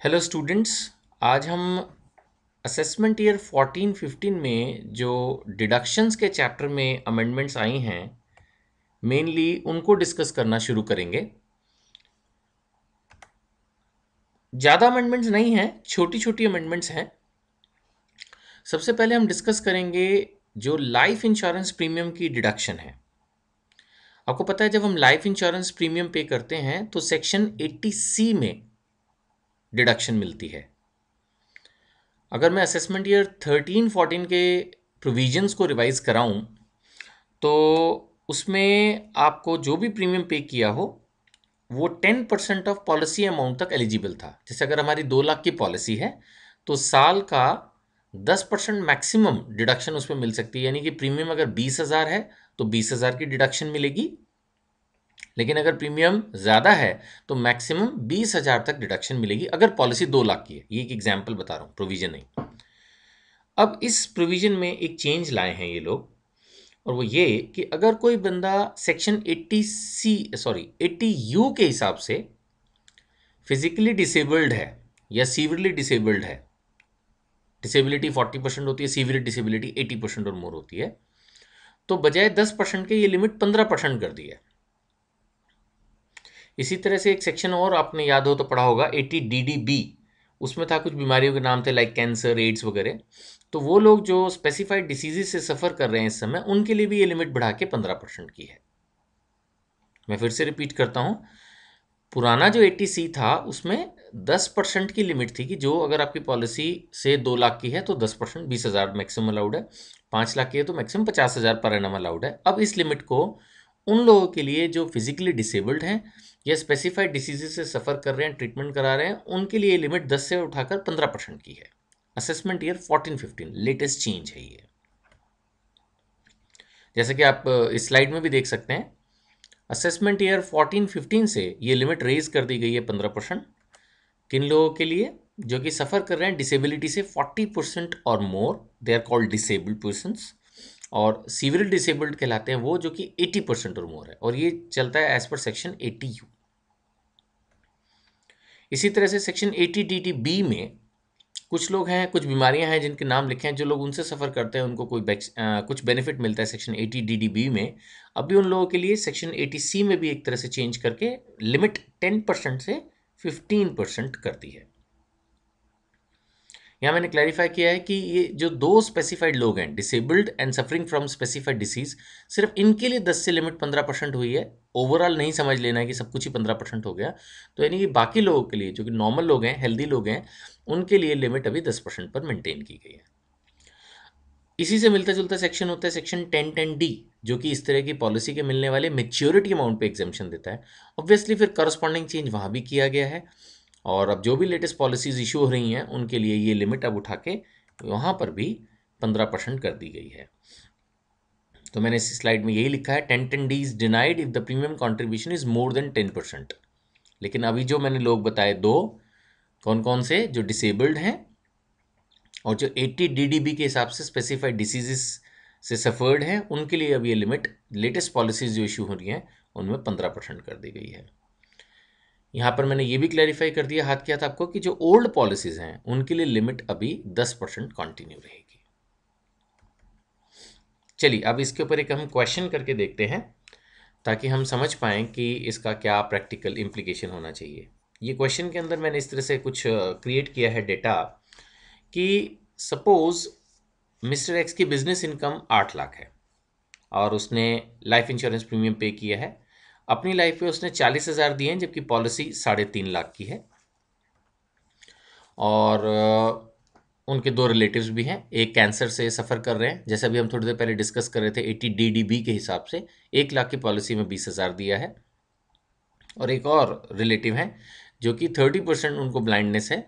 Hello students. आज हम assessment year 14-15 में जो डिडक्शंस के चैप्टर में अमेंडमेंट्स आई हैं मेनली उनको डिस्कस करना शुरू करेंगे। ज़्यादा अमेंडमेंट्स नहीं हैं, छोटी छोटी अमेंडमेंट्स हैं। सबसे पहले हम डिस्कस करेंगे जो लाइफ इंश्योरेंस प्रीमियम की डिडक्शन है। आपको पता है जब हम लाइफ इंश्योरेंस प्रीमियम पे करते हैं तो सेक्शन 80C में डिडक्शन मिलती है। अगर मैं असेसमेंट ईयर 13-14 के प्रोविजंस को रिवाइज कराऊं तो उसमें आपको जो भी प्रीमियम पे किया हो वो 10% ऑफ पॉलिसी अमाउंट तक एलिजिबल था। जैसे अगर हमारी 2 लाख की पॉलिसी है तो साल का 10% मैक्सिमम डिडक्शन उसमें मिल सकती है, यानी कि प्रीमियम अगर 20,000 है तो 20,000 की डिडक्शन मिलेगी। लेकिन अगर प्रीमियम ज़्यादा है तो मैक्सिमम 20,000 तक डिडक्शन मिलेगी अगर पॉलिसी 2 लाख की है। ये एक एग्जाम्पल बता रहा हूँ, प्रोविजन नहीं। अब इस प्रोविजन में एक चेंज लाए हैं ये लोग, और वो ये कि अगर कोई बंदा सेक्शन 80 यू के हिसाब से फिजिकली डिसेबल्ड है या सीवियरली डिसेबल्ड है, डिसेबिलिटी 40% होती है, सीवियर डिसेबिलिटी 80% और मोर होती है, तो बजाय 10% के ये लिमिट 15% कर दी है। इसी तरह से एक सेक्शन और आपने याद हो तो पढ़ा होगा 80DDB, उसमें था कुछ बीमारियों के नाम थे लाइक कैंसर, एड्स वगैरह। तो वो लोग जो स्पेसिफाइड डिसीजेज से सफ़र कर रहे हैं इस समय, उनके लिए भी ये लिमिट बढ़ा के 15% की है। मैं फिर से रिपीट करता हूँ, पुराना जो 80C था उसमें 10% की लिमिट थी कि जो अगर आपकी पॉलिसी से 2 लाख की है तो 10% 20,000 मैक्सिमम अलाउड है, 5 लाख की है तो मैक्सिमम 50,000 पर एनम अलाउड है। अब इस लिमिट को उन लोगों के लिए जो फिजिकली डिसेबल्ड हैं या स्पेसिफाइड डिसीजेज से सफ़र कर रहे हैं, ट्रीटमेंट करा रहे हैं, उनके लिए लिमिट 10 से उठाकर 15% की है। असेसमेंट ईयर 14-15 लेटेस्ट चेंज है ये, जैसे कि आप इस स्लाइड में भी देख सकते हैं। असेसमेंट ईयर 14-15 से ये लिमिट रेज कर दी गई है 15%। किन लोगों के लिए? जो कि सफ़र कर रहे हैं डिसेबिलिटी से 40% और more, they are called disabled persons. और सीवियर डिसेबल्ड कहलाते हैं वो जो कि 80% और मोर है, और ये चलता है एज पर सेक्शन 80U। इसी तरह से सेक्शन 80DDB में कुछ लोग हैं, कुछ बीमारियां हैं जिनके नाम लिखे हैं, जो लोग उनसे सफ़र करते हैं उनको कोई कुछ बेनिफिट मिलता है सेक्शन 80DDB में। अभी उन लोगों के लिए सेक्शन 80C में भी एक तरह से चेंज करके लिमिट 10% से 15% कर दी है। यहाँ मैंने क्लैरिफाई किया है कि ये जो दो स्पेसिफाइड लोग हैं, disabled and suffering from specified disease, सिर्फ इनके लिए 10 से लिमिट 15% हुई है। ओवरऑल नहीं समझ लेना है कि सब कुछ ही 15% हो गया। तो यानी कि बाकी लोगों के लिए जो कि नॉर्मल लोग हैं, हेल्दी लोग हैं, उनके लिए लिमिट अभी 10% पर मेंटेन की गई है। इसी से मिलता जुलता सेक्शन होता है सेक्शन 1010D, जो कि इस तरह की पॉलिसी के मिलने वाले मेच्योरिटी अमाउंट पे एग्जेम्पशन देता है। ऑब्वियसली फिर करस्पॉन्डिंग चेंज वहाँ भी किया गया है, और अब जो भी लेटेस्ट पॉलिसीज इशू हो रही हैं उनके लिए ये लिमिट अब उठा के वहाँ पर भी 15% कर दी गई है। तो मैंने इस स्लाइड में यही लिखा है, 1010D is denied if the premium contribution is more than 10%। लेकिन अभी जो मैंने लोग बताए दो, कौन कौन से, जो डिसेबल्ड हैं और जो 80DDB के हिसाब से स्पेसिफाइड डिसीजेस से सफ़र्ड हैं, उनके लिए अब ये लिमिट लेटेस्ट पॉलिसीज जो इशू हो रही हैं उनमें 15% कर दी गई है। यहाँ पर मैंने ये भी क्लैरिफाई कर दिया हाथ के हाथ आपको कि जो ओल्ड पॉलिसीज हैं उनके लिए लिमिट अभी 10% कंटिन्यू रहेगी। चलिए अब इसके ऊपर एक हम क्वेश्चन करके देखते हैं ताकि हम समझ पाएँ कि इसका क्या प्रैक्टिकल इम्प्लीकेशन होना चाहिए। ये क्वेश्चन के अंदर मैंने इस तरह से कुछ क्रिएट किया है डेटा कि सपोज मिस्टर एक्स की बिजनेस इनकम 8 लाख है और उसने लाइफ इंश्योरेंस प्रीमियम पे किया है। अपनी लाइफ पे उसने 40,000 दिए हैं जबकि पॉलिसी 3.5 लाख की है। और उनके दो रिलेटिव्स भी हैं, एक कैंसर से सफ़र कर रहे हैं, जैसे अभी हम थोड़ी देर पहले डिस्कस कर रहे थे 80DDB के हिसाब से 1 लाख की पॉलिसी में 20,000 दिया है। और एक और रिलेटिव हैं जो कि 30% उनको ब्लाइंडनेस है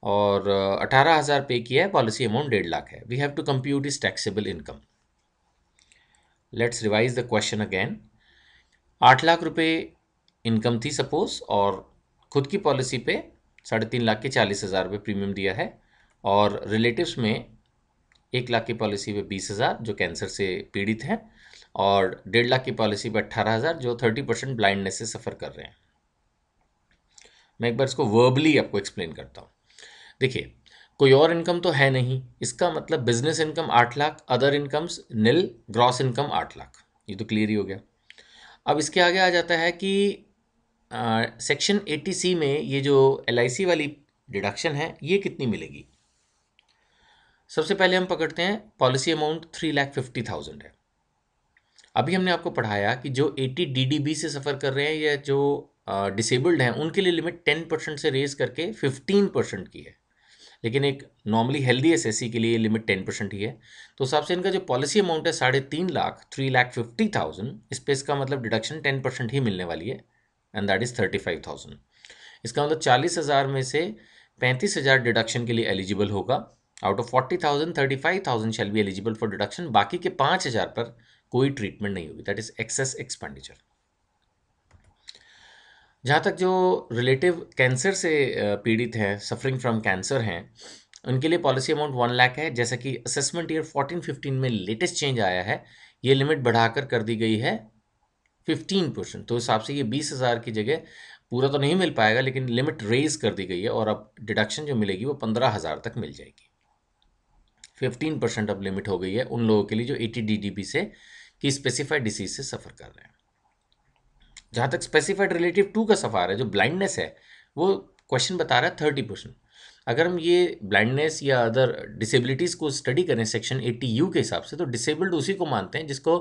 और 18,000 पे किया है, पॉलिसी अमाउंट 1.5 लाख है। We have to compute is taxable income. Let's revise the question again. 8 lakh रुपए इनकम थी सपोज, और खुद की पॉलिसी पे 3.5 लाख के 40,000 रुपये प्रीमियम दिया है, और रिलेटिव्स में 1 लाख की पॉलिसी पे 20,000 जो कैंसर से पीड़ित हैं, और 1.5 लाख की पॉलिसी पे 18,000 जो 30% ब्लाइंडनेस से सफ़र कर रहे हैं। मैं एक बार इसको वर्बली आपको एक्सप्लेन करता हूँ। देखिए, कोई और इनकम तो है नहीं, इसका मतलब business income 8 lakh, other incomes nil, gross income 8 lakh, ये तो क्लियर ही हो गया। अब इसके आगे आ जाता है कि सेक्शन 80C में ये जो LIC वाली डिडक्शन है ये कितनी मिलेगी। सबसे पहले हम पकड़ते हैं पॉलिसी अमाउंट 3,50,000 है। अभी हमने आपको पढ़ाया कि जो 80 DDB से सफ़र कर रहे हैं या जो डिसेबल्ड हैं उनके लिए लिमिट 10% से रेज करके 15% की है, लेकिन एक नॉर्मली हेल्दी एसएससी के लिए लिमिट 10% ही है। तो उस हिसाब से इनका जो पॉलिसी अमाउंट है 3.5 लाख, 3,50,000, इस पर इसका मतलब डिडक्शन 10% ही मिलने वाली है, एंड दैट इज़ 35,000। इसका मतलब 40,000 में से 35,000 डिडक्शन के लिए एलिजिबल होगा। Out of 40,000, 35,000 shall be eligible for deduction. बाकी के 5,000 पर कोई ट्रीटमेंट नहीं होगी, दैट इज एक्सेस एक्सपेंडिचर। जहाँ तक जो रिलेटिव कैंसर से पीड़ित हैं, सफरिंग फ्रॉम कैंसर हैं, उनके लिए पॉलिसी अमाउंट 1 लाख है। जैसा कि असेसमेंट ईयर 14-15 में लेटेस्ट चेंज आया है, ये लिमिट बढ़ाकर कर दी गई है 15%। तो इस हिसाब से ये 20,000 की जगह पूरा तो नहीं मिल पाएगा, लेकिन लिमिट रेज कर दी गई है और अब डिडक्शन जो मिलेगी वो 15,000 तक मिल जाएगी। 15% अब लिमिट हो गई है उन लोगों के लिए जो 80 DDB से की स्पेसिफाइड डिसीज से सफ़र कर रहे हैं। जहाँ तक स्पेसिफाइड रिलेटिव 2 का सफ़र है, जो ब्लाइंडनेस है, वो क्वेश्चन बता रहा है 30%। अगर हम ये ब्लाइंडनेस या अदर डिसेबिलिटीज़ को स्टडी करें सेक्शन 80U के हिसाब से, तो डिसेबल्ड उसी को मानते हैं जिसको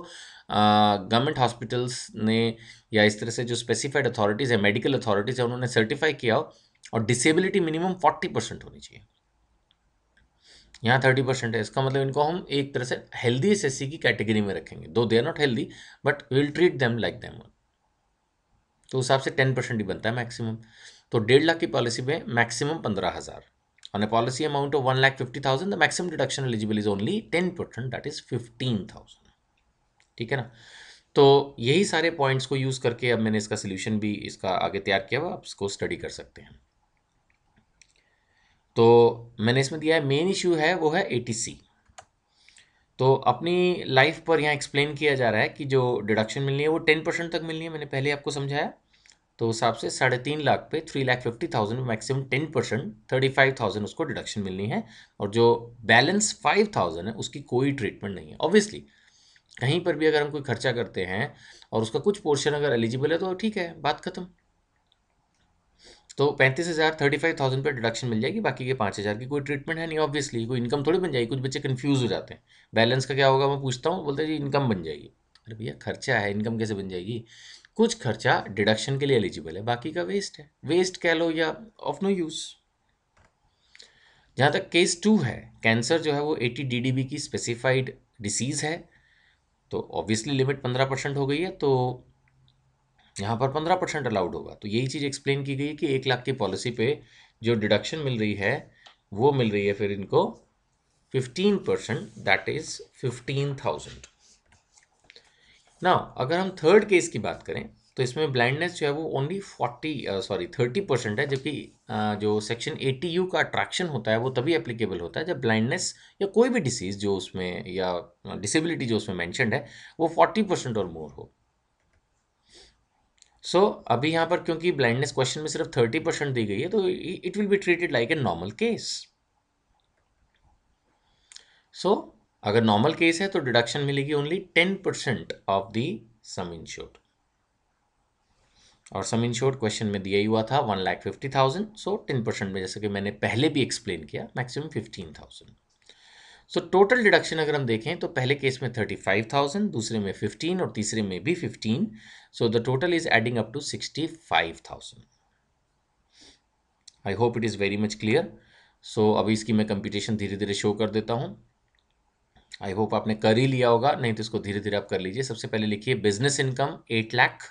गवर्नमेंट हॉस्पिटल्स ने या इस तरह से जो स्पेसिफाइड अथॉरिटीज़ है, मेडिकल अथॉरिटीज़ है, उन्होंने सर्टिफाई किया हो और डिसेबिलिटी मिनिमम 40% होनी चाहिए। यहाँ 30% है, इसका मतलब इनको हम एक तरह से हेल्दी एसएससी की कैटेगरी में रखेंगे, though they are not healthy but will treat them like them. तो उस हिसाब से 10% ही बनता है मैक्सिमम। तो 1.5 लाख की पॉलिसी में maximum 15,000। On A policy amount of 1,50,000 the maximum deduction eligible is only 10%, that is 15,000। ठीक है ना। तो यही सारे पॉइंट्स को यूज़ करके अब मैंने इसका सोल्यूशन भी इसका आगे तैयार किया हुआ, आप इसको स्टडी कर सकते हैं। तो मैंने इसमें दिया है मेन इशू है वो है 80C। तो अपनी लाइफ पर यहाँ एक्सप्लेन किया जा रहा है कि जो डिडक्शन मिलनी है वो 10% तक मिलनी है, मैंने पहले आपको समझाया। तो उस हिसाब से 3.5 लाख पे 3,50,000 मैक्सिमम 10%, 35,000 उसको डिडक्शन मिलनी है, और जो बैलेंस 5,000 है उसकी कोई ट्रीटमेंट नहीं है। ऑब्वियसली कहीं पर भी अगर हम कोई खर्चा करते हैं और उसका कुछ पोर्शन अगर एलिजिबल है तो ठीक है, बात खत्म। तो 35,000, 35,000 पे डिडक्शन मिल जाएगी, बाकी के 5,000 की कोई ट्रीटमेंट है नहीं। ऑब्वियसली कोई इनकम थोड़ी बन जाएगी। कुछ बच्चे कंफ्यूज हो जाते हैं, बैलेंस का क्या होगा, मैं पूछता हूँ, बोलते हैं जी इनकम बन जाएगी। अरे भैया खर्चा है, इनकम कैसे बन जाएगी। कुछ खर्चा डिडक्शन के लिए एलिजिबल है, बाकी का वेस्ट है, वेस्ट कह लो या ऑफ नो यूज़। जहाँ तक केस 2 है, कैंसर जो है वो 80 DDB की स्पेसिफाइड डिसीज़ है, तो ऑब्वियसली लिमिट 15% हो गई है, तो यहाँ पर 15% अलाउड होगा। तो यही चीज़ एक्सप्लेन की गई कि 1 लाख की पॉलिसी पे जो डिडक्शन मिल रही है वो मिल रही है फिर इनको 15%, दैट इज 15,000। ना अगर हम थर्ड केस की बात करें तो इसमें ब्लाइंडनेस जो है वो ओनली 30% है, जबकि जो सेक्शन 80U का अट्रैक्शन होता है वो तभी एप्लीकेबल होता है जब ब्लाइंडनेस या कोई भी डिसीज़ जो उसमें या डिसेबिलिटी जो उसमें मैंशनड है वो 40% और मोर हो। सो अभी यहाँ पर क्योंकि ब्लाइंडनेस क्वेश्चन में सिर्फ 30% दी गई है, तो it will be treated like a normal case. So अगर नॉर्मल केस है तो डिडक्शन मिलेगी only 10% of the sum insured, और सम इंश्योर्ड क्वेश्चन में दिया ही हुआ था 1,50,000। सो 10% में, जैसे कि मैंने पहले भी एक्सप्लेन किया, मैक्सिमम 15,000। सो टोटल डिडक्शन अगर हम देखें तो पहले केस में 35,000, दूसरे में 15 और तीसरे में भी 15। So the total is adding up to 65,000। I hope it is very much clear. So अभी इसकी मैं कंप्यूटेशन धीरे धीरे शो कर देता हूँ। आई होप आपने कर ही लिया होगा, नहीं तो इसको धीरे धीरे आप कर लीजिए। सबसे पहले लिखिए बिजनेस इनकम 8 लाख,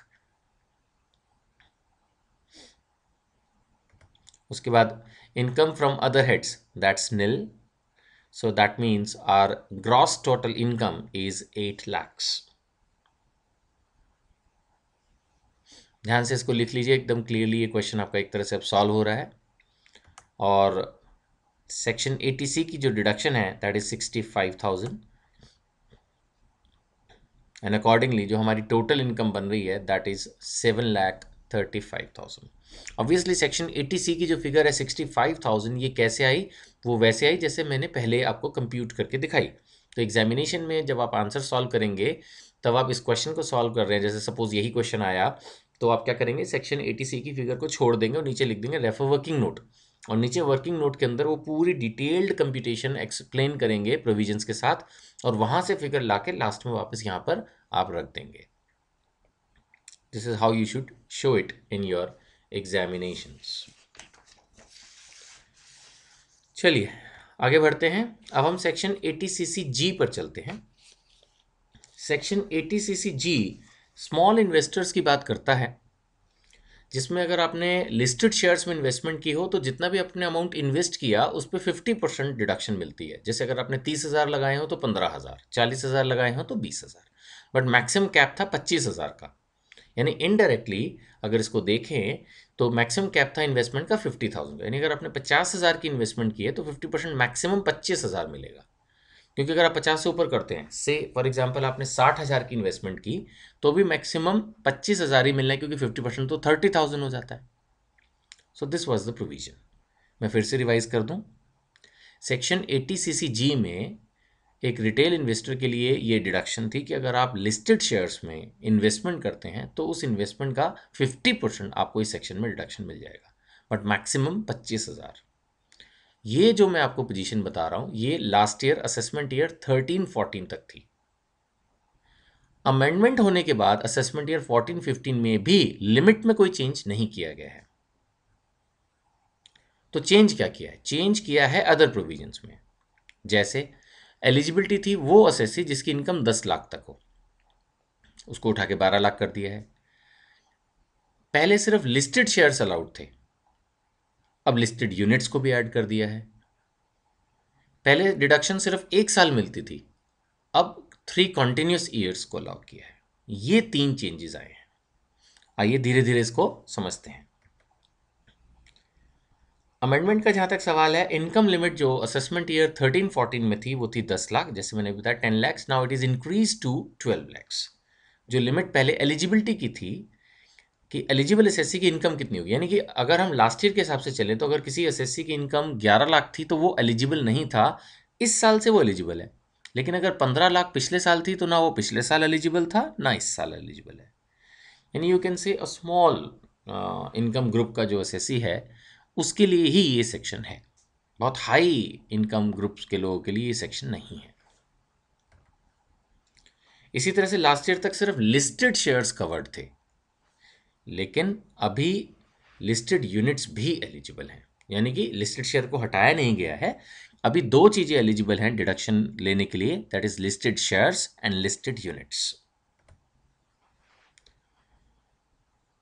उसके बाद income from other heads that's nil, so that means our gross total income is 8 lakhs। ध्यान से इसको लिख लीजिए एकदम क्लियरली, ये क्वेश्चन आपका एक तरह से अब सॉल्व हो रहा है। और सेक्शन 80C की जो डिडक्शन है दैट इज 65,000, एंड अकॉर्डिंगली जो हमारी टोटल इनकम बन रही है that is 7 lakh 35,000। Obviously section 80C की जो फिगर है 65,000, ये कैसे आई? वो वैसे आई जैसे मैंने पहले आपको कंप्यूट करके दिखाई। तो एग्जामिनेशन में जब आप आंसर सॉल्व करेंगे, तब आप इस क्वेश्चन को सॉल्व कर रहे हैं, जैसे सपोज यही क्वेश्चन आया, तो आप क्या करेंगे, सेक्शन 80C की फिगर को छोड़ देंगे और नीचे लिख देंगे रेफर वर्किंग नोट, और नीचे वर्किंग नोट के अंदर वो पूरी डिटेल्ड कंप्यूटेशन एक्सप्लेन करेंगे प्रोविजंस के साथ, और वहां से फिगर लाके लास्ट में वापस यहाँ पर आप रख देंगे। This is how you should show it in your examinations. चलिए आगे बढ़ते हैं। अब हम सेक्शन 80CC पर चलते हैं। सेक्शन 80CC स्मॉल इन्वेस्टर्स की बात करता है, जिसमें अगर आपने लिस्टेड शेयर्स में इन्वेस्टमेंट की हो तो जितना भी आपने अमाउंट इन्वेस्ट किया उस पर 50% डिडक्शन मिलती है। जैसे अगर आपने 30,000 लगाए हो तो 15,000, 40,000 लगाए हो तो 20,000, बट मैक्सिमम कैप था 25,000 का। यानी इनडायरेक्टली अगर इसको देखें तो मैक्सिमम कैप था इन्वेस्टमेंट का 50,000 का, यानी अगर आपने 50,000 की इन्वेस्टमेंट की है तो 50% मैक्सिमम 25,000 मिलेगा। क्योंकि अगर आप 50 से ऊपर करते हैं, से फॉर एग्जांपल आपने 60,000 की इन्वेस्टमेंट की, तो भी मैक्सिमम 25,000 ही मिलना है, क्योंकि 50% तो 30,000 हो जाता है। So this was the provision. मैं फिर से रिवाइज कर दूं। सेक्शन 80CC में एक रिटेल इन्वेस्टर के लिए ये डिडक्शन थी कि अगर आप लिस्टेड शेयर्स में इन्वेस्टमेंट करते हैं तो उस इन्वेस्टमेंट का 50% आपको इस सेक्शन में डिडक्शन मिल जाएगा, बट मैक्सिमम 25,000। ये जो मैं आपको पोजीशन बता रहा हूं, ये लास्ट ईयर असेसमेंट ईयर 13-14 तक थी। अमेंडमेंट होने के बाद असेसमेंट ईयर 14-15 में भी लिमिट में कोई चेंज नहीं किया गया है। तो चेंज क्या किया है? चेंज किया है अदर प्रोविजंस में। जैसे एलिजिबिलिटी थी वो असेसी जिसकी इनकम 10 लाख तक हो, उसको उठा के 12 लाख कर दिया है। पहले सिर्फ लिस्टेड शेयर्स अलाउड थे, अब लिस्टेड यूनिट्स को भी ऐड कर दिया है। पहले डिडक्शन सिर्फ 1 साल मिलती थी, अब 3 कंटिन्यूस ईयर्स को अलाउ किया है। ये 3 चेंजेस आए हैं। आइए धीरे धीरे इसको समझते हैं। अमेंडमेंट का जहां तक सवाल है, इनकम लिमिट जो असेसमेंट ईयर 13-14 में थी वो थी 10 लाख, जैसे मैंने बताया 10 lakh, now it is increase to 12 lakh. जो लिमिट पहले एलिजिबिलिटी की थी कि एलिजिबल एसएससी की इनकम कितनी होगी, यानी कि अगर हम लास्ट ईयर के हिसाब से चलें तो अगर किसी एसएससी की इनकम 11 लाख थी तो वो एलिजिबल नहीं था, इस साल से वो एलिजिबल है। लेकिन अगर 15 लाख पिछले साल थी तो ना वो पिछले साल एलिजिबल था ना इस साल एलिजिबल है। यानी you can say a small income group का जो एसएससी है उसके लिए ही ये सेक्शन है। बहुत हाई इनकम ग्रुप्स के लोगों के लिए ये सेक्शन नहीं है। इसी तरह से लास्ट ईयर तक सिर्फ लिस्टेड शेयर्स कवर्ड थे, लेकिन अभी लिस्टेड यूनिट्स भी एलिजिबल हैं। यानी कि लिस्टेड शेयर को हटाया नहीं गया है, अभी 2 चीजें एलिजिबल हैं डिडक्शन लेने के लिए, that is listed shares and listed units.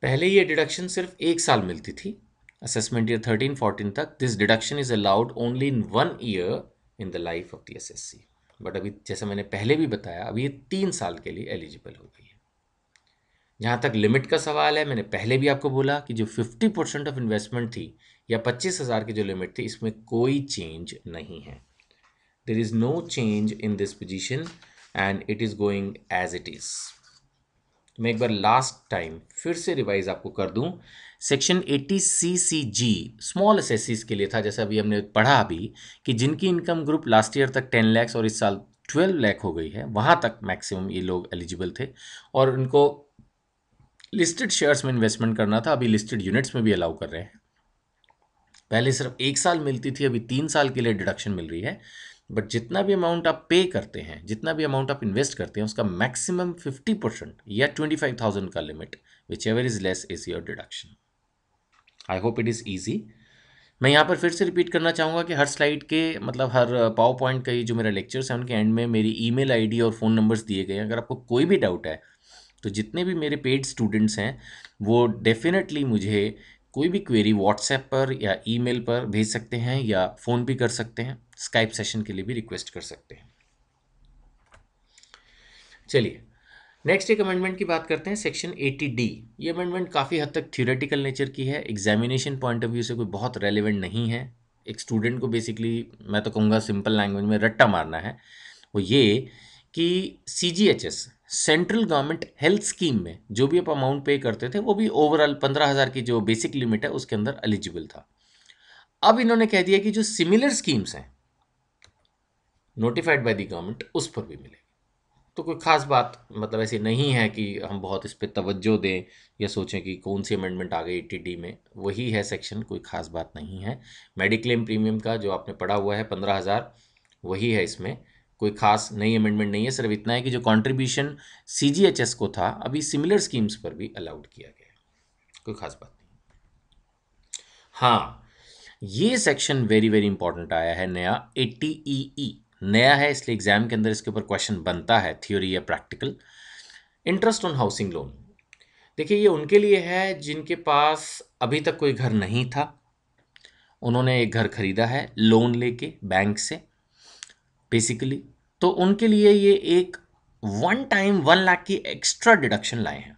पहले ये डिडक्शन सिर्फ 1 साल मिलती थी, असेसमेंट ईयर 13-14 तक। This deduction is allowed only in 1 year in the life of the assessee, but अभी जैसा मैंने पहले भी बताया, अभी ये 3 साल के लिए एलिजिबल हो गई है। जहाँ तक लिमिट का सवाल है, मैंने पहले भी आपको बोला कि जो 50% ऑफ इन्वेस्टमेंट थी या 25,000 की जो लिमिट थी, इसमें कोई चेंज नहीं है। There is no change in this position and it is going as it is. मैं एक बार लास्ट टाइम फिर से रिवाइज आपको कर दूं। सेक्शन 80CCG स्मॉल एसएससीज के लिए था, जैसा अभी हमने पढ़ा अभी कि जिनकी इनकम ग्रुप लास्ट ईयर तक 10 लाख और इस साल 12 लाख हो गई है, वहां तक मैक्सिमम ये लोग एलिजिबल थे और उनको लिस्टेड शेयर्स में इन्वेस्टमेंट करना था। अभी लिस्टेड यूनिट्स में भी अलाउ कर रहे हैं। पहले सिर्फ 1 साल मिलती थी, अभी 3 साल के लिए डिडक्शन मिल रही है। बट जितना भी अमाउंट आप पे करते हैं, जितना भी अमाउंट आप इन्वेस्ट करते हैं, उसका मैक्सिमम 50% या 25,000 का limit, which ever is less is your deduction. I hope it is easy. मैं यहाँ पर फिर से रिपीट करना चाहूँगा कि हर स्लाइड के मतलब हर पावर पॉइंट का ये जो मेरा लेक्चर्स है उनके एंड में मेरी ईमेल आईडी और फ़ोन नंबर्स दिए गए हैं। अगर आपको कोई भी डाउट है तो जितने भी मेरे पेड स्टूडेंट्स हैं वो डेफिनेटली मुझे कोई भी क्वेरी व्हाट्सएप पर या ईमेल पर भेज सकते हैं या फ़ोन भी कर सकते हैं, स्काइप सेशन के लिए भी रिक्वेस्ट कर सकते हैं। चलिए नेक्स्ट एक अमेंडमेंट की बात करते हैं, सेक्शन 80D। ये अमेंडमेंट काफ़ी हद तक थ्योरेटिकल नेचर की है, एग्जामिनेशन पॉइंट ऑफ व्यू से कोई बहुत रेलिवेंट नहीं है। एक स्टूडेंट को बेसिकली मैं तो कहूँगा सिंपल लैंग्वेज में रट्टा मारना है। वो ये कि CGHS central government health scheme में जो भी आप अमाउंट पे करते थे वो भी ओवरऑल 15,000 की जो बेसिक लिमिट है उसके अंदर एलिजिबल था। अब इन्होंने कह दिया कि जो सिमिलर स्कीम्स हैं नोटिफाइड बाय द गवर्नमेंट उस पर भी मिलेगी। तो कोई खास बात मतलब ऐसी नहीं है कि हम बहुत इस पर तवज्जो दें या सोचें कि कौन सी अमेंडमेंट आ गई टीडी में, वही है सेक्शन, कोई खास बात नहीं है। मेडिक्लेम प्रीमियम का जो आपने पढ़ा हुआ है 15,000 वही है, इसमें कोई खास नई अमेंडमेंट नहीं है। सिर्फ इतना है कि जो कंट्रीब्यूशन सीजीएचएस को था अभी सिमिलर स्कीम्स पर भी अलाउड किया गया है, कोई खास बात नहीं। हाँ, ये सेक्शन वेरी वेरी इंपॉर्टेंट आया है नया, 80EE नया है, इसलिए एग्जाम के अंदर इसके ऊपर क्वेश्चन बनता है, थ्योरी या practical. Interest on housing loan, देखिए ये उनके लिए है जिनके पास अभी तक कोई घर नहीं था, उन्होंने एक घर खरीदा है लोन लेके बैंक से बेसिकली, तो उनके लिए ये एक वन टाइम 1 लाख की एक्स्ट्रा डिडक्शन लाए हैं।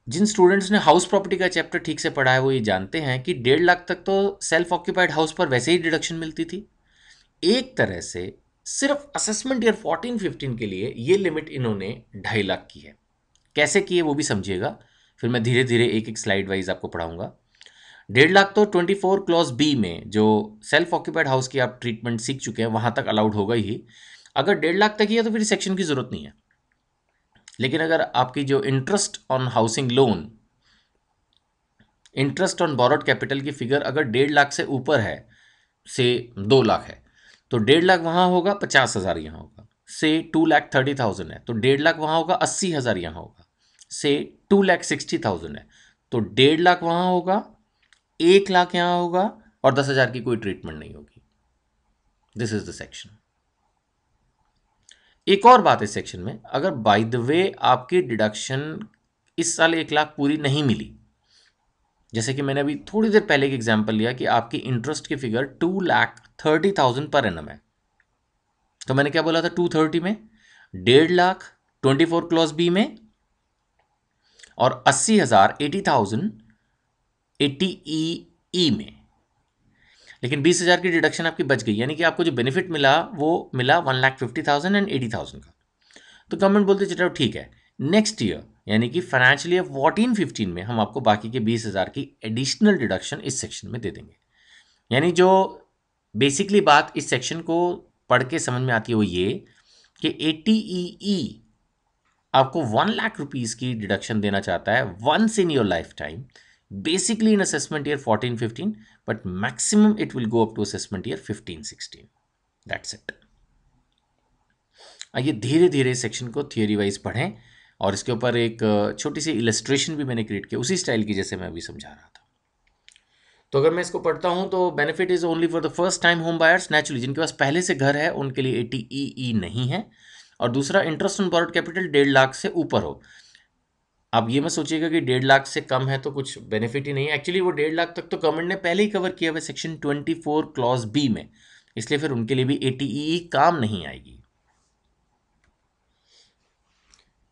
जिन स्टूडेंट्स ने हाउस प्रॉपर्टी का चैप्टर ठीक से पढ़ा है वो ये जानते हैं कि 1.5 लाख तक तो सेल्फ ऑक्यूपाइड हाउस पर वैसे ही डिडक्शन मिलती थी। एक तरह से सिर्फ असेसमेंट ईयर 14-15 के लिए ये लिमिट इन्होंने 2.5 लाख की है। कैसे की है वो भी समझिएगा, फिर मैं धीरे धीरे एक एक स्लाइड वाइज आपको पढ़ाऊंगा। 1.5 लाख तो 24 क्लॉज बी में जो सेल्फ ऑक्यूपाइड हाउस की आप ट्रीटमेंट सीख चुके हैं वहां तक अलाउड होगा ही। अगर 1.5 लाख तक ही है तो फिर सेक्शन की जरूरत नहीं है। लेकिन अगर आपकी जो interest on housing loan, interest on borrowed capital की फिगर अगर 1.5 लाख से ऊपर है, से 2 लाख है, तो 1.5 लाख वहाँ होगा, 50,000 यहाँ होगा। से 2,30,000 है तो 1.5 लाख वहाँ होगा, 80,000 यहाँ होगा। से 2,60,000 है तो 1.5 लाख वहाँ होगा, 1 लाख यहाँ होगा और 10,000 की कोई ट्रीटमेंट नहीं होगी। This is the section. एक और बात इस सेक्शन में, अगर बाय द वे आपकी डिडक्शन इस साल 1 लाख पूरी नहीं मिली, जैसे कि मैंने अभी थोड़ी देर पहले एक एग्जांपल लिया कि आपकी इंटरेस्ट की फिगर 2,30,000 पर एनम है, तो मैंने क्या बोला था 230 में, 1.5 लाख 24 क्लॉज बी में और 80,000 80,000 80E में। लेकिन 20,000 की डिडक्शन आपकी बच गई, यानी कि आपको जो बेनिफिट मिला वो मिला 1,50,000 एंड 80,000 का। तो गवर्नमेंट बोलती चलो ठीक है, नेक्स्ट ईयर यानी कि फाइनेंशियल ईयर 14-15 में हम आपको बाकी के 20,000 की एडिशनल डिडक्शन इस सेक्शन में दे देंगे। यानी जो बेसिकली बात इस सेक्शन को पढ़ के समझ में आती है वो ये कि 80EE आपको 1 लाख रुपीज़ की डिडक्शन देना चाहता है once in your lifetime, basically in assessment year 14-15, but maximum it will go up to assessment year 15-16। That's it. आइए धीरे धीरे सेक्शन को थियोरी वाइज पढ़ें, और इसके ऊपर एक छोटी सी इलस्ट्रेशन भी मैंने क्रिएट किया उसी स्टाइल की जैसे मैं अभी समझा रहा था। तो अगर मैं इसको पढ़ता हूं तो benefit is only for the first time home buyers, naturally जिनके पास पहले से घर है उनके लिए 80EE नहीं है। और दूसरा, interest on borrowed capital 1.5 lakh से ऊपर हो। अब ये मत सोचिएगा कि 1.5 लाख से कम है तो कुछ बेनिफिट ही नहीं है, एक्चुअली वो 1.5 लाख तक तो गवर्नमेंट ने पहले ही कवर किया हुआ सेक्शन 24 क्लॉज बी में, इसलिए फिर उनके लिए भी 80EE काम नहीं आएगी।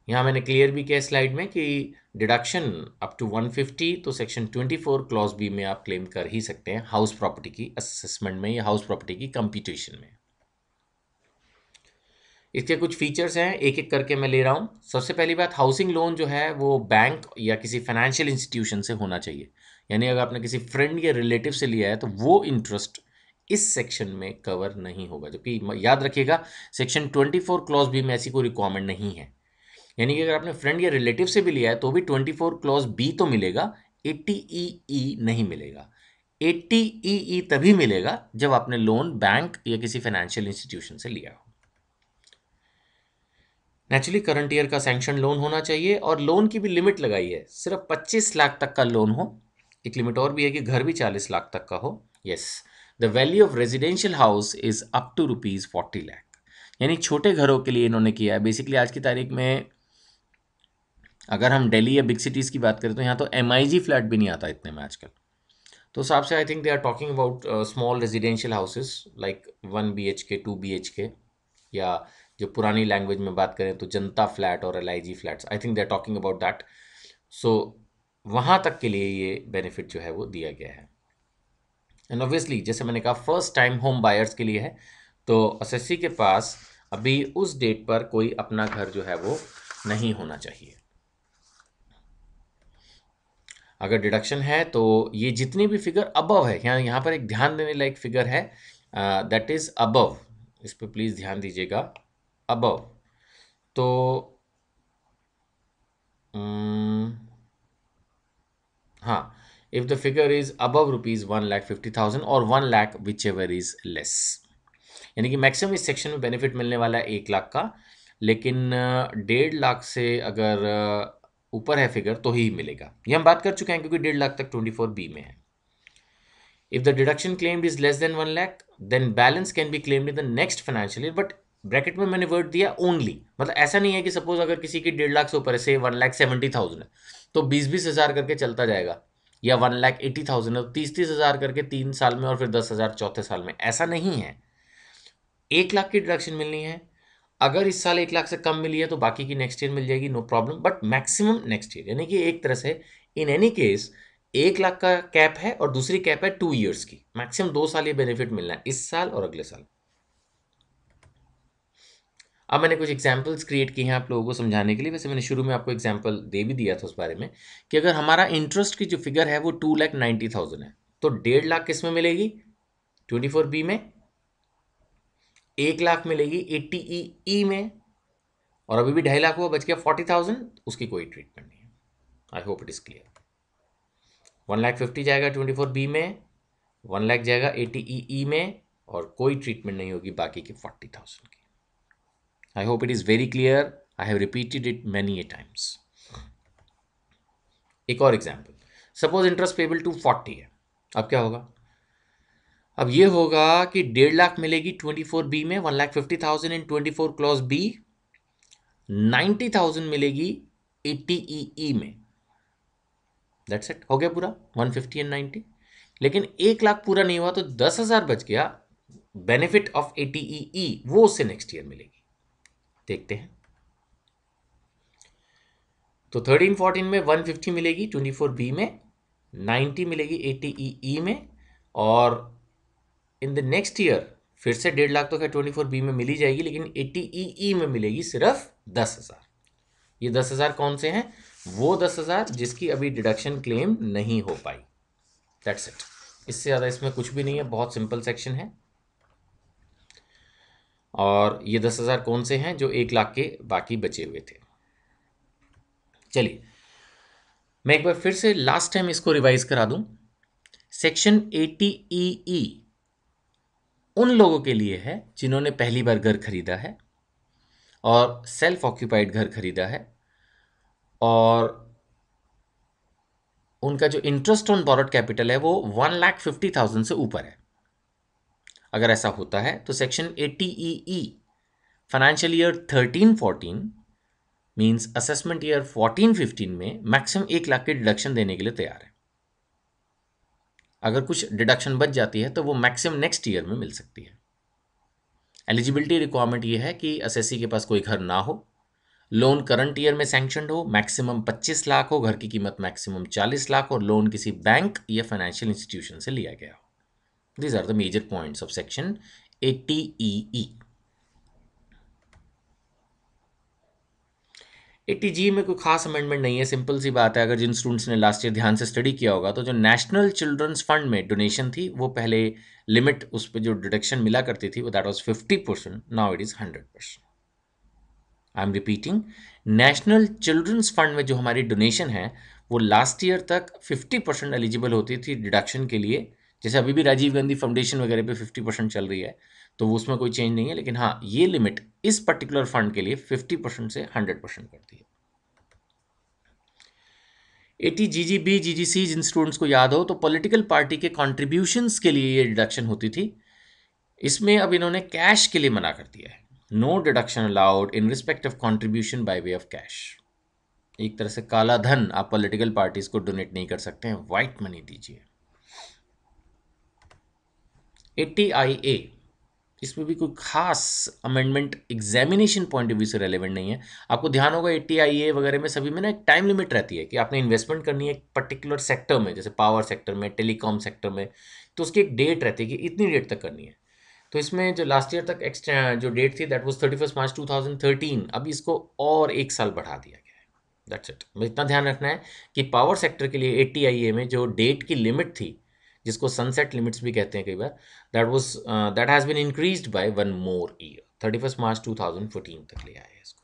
यहाँ मैंने क्लियर भी किया स्लाइड में कि डिडक्शन अप टू 150 तो सेक्शन 24 क्लॉज बी में आप क्लेम कर ही सकते हैं हाउस प्रॉपर्टी की असेसमेंट में या हाउस प्रॉपर्टी की कंप्यूटेशन में। इसके कुछ फीचर्स हैं, एक एक करके मैं ले रहा हूँ। सबसे पहली बात, हाउसिंग लोन जो है वो बैंक या किसी फाइनेंशियल इंस्टीट्यूशन से होना चाहिए, यानी अगर आपने किसी फ्रेंड या रिलेटिव से लिया है तो वो इंटरेस्ट इस सेक्शन में कवर नहीं होगा। जबकि याद रखिएगा सेक्शन 24 क्लॉज बी में ऐसी कोई रिक्वायरमेंट नहीं है, यानी कि अगर आपने फ्रेंड या रिलेटिव से भी लिया है तो भी 24 क्लॉज बी तो मिलेगा, 80EE नहीं मिलेगा। 80EE तभी मिलेगा जब आपने लोन बैंक या किसी फाइनेंशियल इंस्टीट्यूशन से लिया हो। नेचुरली करंट ईयर का सैंक्शन लोन होना चाहिए, और लोन की भी लिमिट लगाई है, सिर्फ 25 लाख तक का लोन हो। एक लिमिट और भी है कि घर भी 40 लाख तक का हो। Yes, the value of residential house is up to ₹40 lakh, यानी छोटे घरों के लिए इन्होंने किया है। बेसिकली आज की तारीख में अगर हम दिल्ली या बिग सिटीज़ की बात करें तो यहाँ तो MIG फ्लैट भी नहीं आता इतने में आजकल। तो उस हिसाब से I think they are talking about small residential houses like 1 BHK 2 BHK, या जो पुरानी लैंग्वेज में बात करें तो जनता फ्लैट और LIG flats, I think they are talking about that. So वहाँ तक के लिए ये बेनिफिट जो है वो दिया गया है। एंड ऑब्वियसली जैसे मैंने कहा फर्स्ट टाइम होम बायर्स के लिए है, तो एसएससी के पास अभी उस डेट पर कोई अपना घर जो है वो नहीं होना चाहिए। अगर डिडक्शन है तो ये जितनी भी फिगर अबव है, यहाँ पर एक ध्यान देने लायक फिगर है, दैट इज अबव, इस पे प्लीज ध्यान दीजिएगा। अबव तो हाँ, if the figure is above ₹1,50,000 और 1,00,000 विच एवर इज लेस, यानी कि मैक्सिमम इस सेक्शन में बेनिफिट मिलने वाला है 1,00,000 का, लेकिन 1,50,000 से अगर ऊपर है फिगर तो ही मिलेगा। ये हम बात कर चुके हैं क्योंकि 1,50,000 तक 24B में है। If the deduction claimed is less than 1,00,000 then balance can be claimed in the next financial year, but bracket में मैंने वर्ड दिया ओनली, मतलब ऐसा नहीं है कि सपोज अगर किसी की 1,50,000 से ऊपर है, से 1,70,000 है, तो 20,000 करके चलता जाएगा, या 1,80,000 है तो 30,000 करके 3 साल में और फिर 10,000 चौथे साल में, ऐसा नहीं है। 1,00,000 की डिडक्शन मिलनी है, अगर इस साल 1,00,000 से कम मिली है तो बाकी की नेक्स्ट ईयर मिल जाएगी, no problem, but maximum next year, यानी कि एक तरह से इन एनी केस 1,00,000 का कैप है और दूसरी कैप है 2 ईयर्स की, मैक्सिमम 2 साल ये बेनिफिट मिलना है, इस साल और अगले साल। अब मैंने कुछ एग्जाम्पल्स क्रिएट किए हैं आप लोगों को समझाने के लिए। वैसे मैंने शुरू में आपको एग्जाम्पल दे भी दिया था उस बारे में कि अगर हमारा इंटरेस्ट की जो फिगर है वो 2,90,000 है, तो 1,50,000 किस में मिलेगी? 24B में। 1,00,000 मिलेगी 80E में, और अभी भी 2.5 लाख हुआ, बच गया 40,000, उसकी कोई ट्रीटमेंट नहीं है। आई होप इट इज क्लियर। 1,50,000 जाएगा 24B में, 1,00,000 जाएगा 80E में, और कोई ट्रीटमेंट नहीं होगी बाकी की 40,000 की। I hope it is very clear. I have repeated it many a times. एक और example, suppose interest payable to 40 है, अब क्या होगा? अब ये होगा कि 1,50,000 मिलेगी 24B में, 1,50,000 इन 24 क्लॉज बी, 90,000 मिलेगी 80E में, दैट्स इट, हो गया पूरा 150 एंड 90। लेकिन 1,00,000 पूरा नहीं हुआ तो 10,000 बच गया, बेनिफिट ऑफ 80E वो उससे नेक्स्ट ईयर मिलेगी। देखते हैं, तो 13-14 में 150 मिलेगी 24B में, 90 मिलेगी 80E में, और इन द नेक्स्ट ईयर फिर से 1,50,000 तो खैर 24B में मिली जाएगी, लेकिन 80E में मिलेगी सिर्फ 10,000। ये 10,000 कौन से हैं? वो 10,000 जिसकी अभी डिडक्शन क्लेम नहीं हो पाई, दैट्स इट। इससे ज़्यादा इसमें कुछ भी नहीं है, बहुत सिंपल सेक्शन है। और ये 10,000 कौन से हैं? जो 1,00,000 के बाकी बचे हुए थे। चलिए मैं एक बार फिर से लास्ट टाइम इसको रिवाइज करा दूं। सेक्शन 80EE उन लोगों के लिए है जिन्होंने पहली बार घर खरीदा है और सेल्फ ऑक्यूपाइड घर खरीदा है, और उनका जो इंटरेस्ट ऑन बॉरोड कैपिटल है वो 1,50,000 से ऊपर है। अगर ऐसा होता है तो section 80EE financial year 13-14 means assessment year 14-15 में मैक्सिमम 1,00,000 की डिडक्शन देने के लिए तैयार है। अगर कुछ डिडक्शन बच जाती है तो वो मैक्सिमम नेक्स्ट ईयर में मिल सकती है। एलिजिबिलिटी रिक्वायरमेंट ये है कि असेसी के पास कोई घर ना हो, लोन करंट ईयर में सैंक्शनड हो, मैक्सिमम 25 लाख हो, घर की कीमत मैक्सिमम 40 लाख, और लोन किसी बैंक या फाइनेंशियल इंस्टीट्यूशन से लिया गया हो। These are the major points of section 80EE। 80G में कोई खास अमेंडमेंट नहीं है, सिंपल सी बात है। अगर जिन स्टूडेंट्स ने लास्ट ईयर ध्यान से स्टडी किया होगा तो जो नेशनल चिल्ड्रंस फंड में डोनेशन थी वो पहले लिमिट, उस पर जो डिडक्शन मिला करती थी वो that was 50%, now it is 100%। I am repeating, national children's fund में जो हमारी डोनेशन है वो लास्ट ईयर तक 50% एलिजिबल होती थी डिडक्शन के लिए। जैसे अभी भी राजीव गांधी फाउंडेशन वगैरह पे 50% चल रही है, तो वो उसमें कोई चेंज नहीं है, लेकिन हाँ ये लिमिट इस पर्टिकुलर फंड के लिए 50% से 100% करती है। 80 GGB GGC जिन स्टूडेंट्स को याद हो तो पॉलिटिकल पार्टी के कॉन्ट्रीब्यूशंस के लिए ये डिडक्शन होती थी। इसमें अब इन्होंने कैश के लिए मना कर दिया है, no deduction allowed in respect of contribution by way of cash. एक तरह से काला धन आप पॉलिटिकल पार्टीज को डोनेट नहीं कर सकते हैं, व्हाइट मनी दीजिए। 80IA इसमें भी कोई खास amendment examination point of view से रेलेवेंट नहीं है। आपको ध्यान होगा 80IA वगैरह में सभी में ना एक टाइम लिमिट रहती है कि आपने इन्वेस्टमेंट करनी है एक पर्टिकुलर सेक्टर में, जैसे पावर सेक्टर में, टेलीकॉम सेक्टर में, तो उसकी एक डेट रहती है कि इतनी डेट तक करनी है। तो इसमें जो लास्ट ईयर तक जो डेट थी दैट वाज 31 मार्च 2013, अभी इसको और 1 साल बढ़ा दिया गया है। That's it. बस इतना ध्यान रखना है कि पावर सेक्टर के लिए 80 IA में जो डेट की लिमिट थी, जिसको सनसेट लिमिट्स भी कहते हैं कई बार, that has been increased by 1 more year, 31 मार्च 2014 तक ले आए हैं इसको।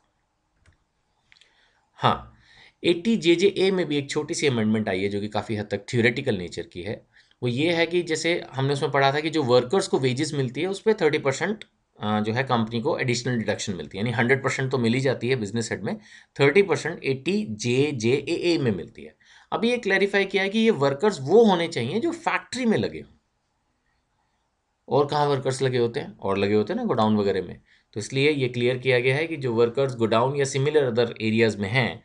हाँ, 80JJA में भी एक छोटी सी अमेंडमेंट आई है जो कि काफ़ी हद तक थ्योरेटिकल नेचर की है। वो ये है कि जैसे हमने उसमें पढ़ा था कि जो वर्कर्स को वेजेस मिलती है उस पर 30% जो है कंपनी को एडिशनल डिडक्शन मिलती है, यानी 100% तो मिल ही जाती है बिजनेस हेड में, 30% 80JJAA में मिलती है। अभी ये क्लैरिफाई किया है कि ये वर्कर्स वो होने चाहिए जो फैक्ट्री में लगे हों। और कहाँ वर्कर्स लगे होते हैं, और लगे होते हैं ना गोडाउन वगैरह में। तो इसलिए ये क्लियर किया गया है कि जो वर्कर्स गोडाउन या सिमिलर अदर एरियाज में हैं,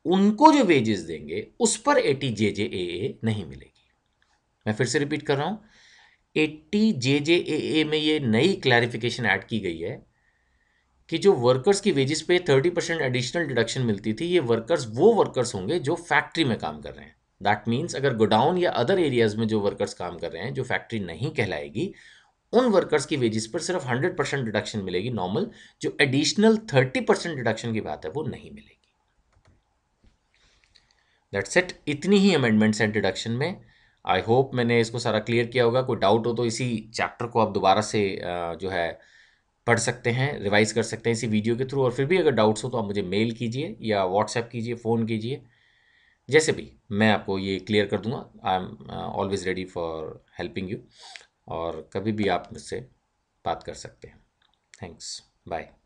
उनको जो वेजेस देंगे उस पर 80JJAA नहीं मिलेगी। मैं फिर से रिपीट कर रहा हूं, 80JJAA में ये नई क्लैरिफिकेशन ऐड की गई है कि जो वर्कर्स की वेजेस पे 30% एडिशनल डिडक्शन मिलती थी, ये वर्कर्स वो वर्कर्स होंगे जो फैक्ट्री में काम कर रहे हैं। दैट मीन्स अगर गोडाउन या अदर एरियाज में जो वर्कर्स काम कर रहे हैं जो फैक्ट्री नहीं कहलाएगी, उन वर्कर्स की वेजेस पर सिर्फ 100% डिडक्शन मिलेगी नॉर्मल, जो एडिशनल 30% डिडक्शन की बात है वो नहीं मिलेगी। That's it. इतनी ही अमेंडमेंट्स हैं डिडक्शन में। आई होप मैंने इसको सारा क्लियर किया होगा। कोई डाउट हो तो इसी चैप्टर को आप दोबारा से जो है पढ़ सकते हैं, रिवाइज कर सकते हैं इसी वीडियो के थ्रू। और फिर भी अगर डाउट्स हो तो आप मुझे मेल कीजिए या व्हाट्सएप कीजिए, फ़ोन कीजिए, जैसे भी मैं आपको ये क्लियर कर दूंगा। I am always ready for helping you, और कभी भी आप मुझसे बात कर सकते हैं। Thanks, bye.